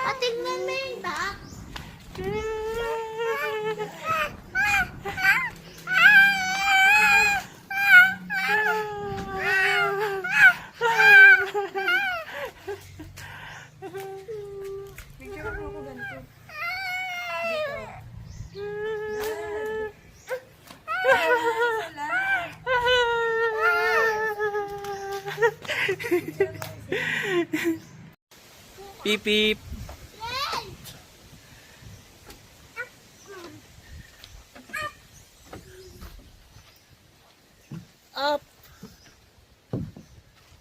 Patingnan mo yung back. Picture mo ako ganito. Beep beep. Up.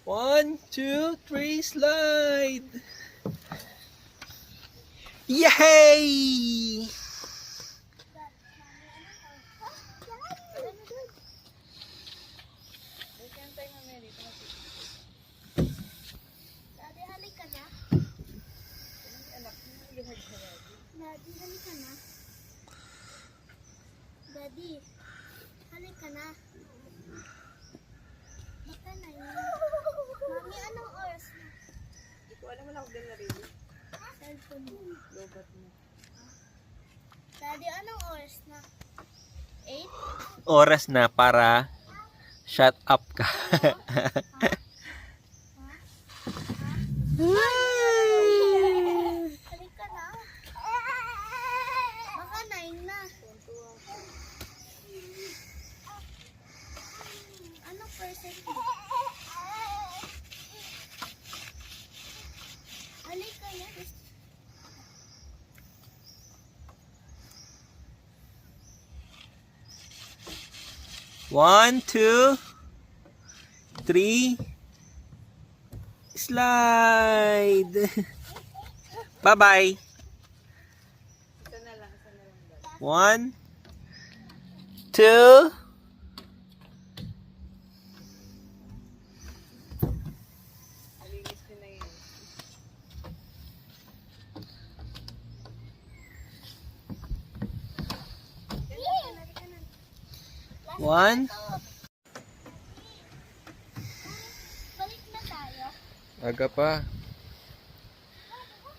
1, 2, 3, slide. Yay! Daddy, halika na. Daddy, halika na. Daddy, halika na. Baka na yun. Mami, anong oras na? Hindi ko alam, wala akong din narinig. Cellphone mo. Lobat mo. Daddy, anong oras na? 8? Oras na para shut up ka. Halika na. Baka 9 na. Anong percent mo? Halika na. 1, 2, 3, slide. Bye-bye. Isa na lang. 1, 2, Alinis ko na yun. one. Balik na tayo. Aga pa.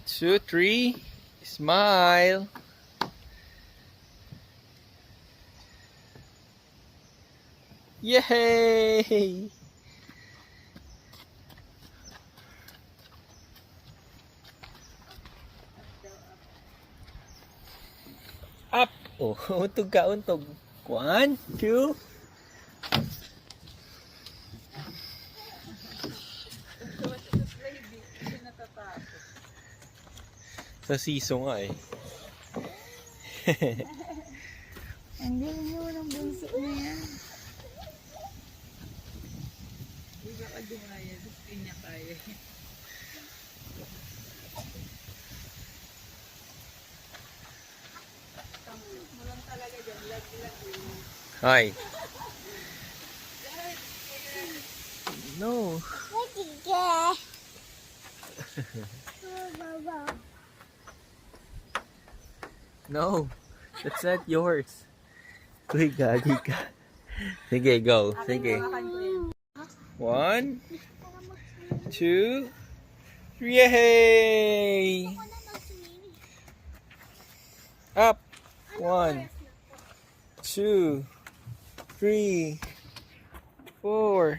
2, 3, smile. Yay! Up! Oh, untog ka, untog. 1, 2. Sa siso nga eh. Ang galing mo ng bunso na yan. Hindi ka ka dumaya. Gusto niya kaya. Mo lang talaga dyan. Lag-lag yun. Hi. No. No. That's not yours. Uy, gagi ka. Sige, go. Sige. Hawakan ko yan. 1, 2, 3. Yay! Ako na mag-swimming. Up. 1, 2, 3, 4.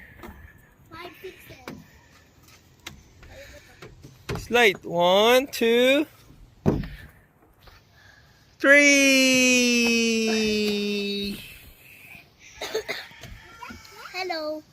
5, 6, 7. Slide. 1, 2, 3. Hello.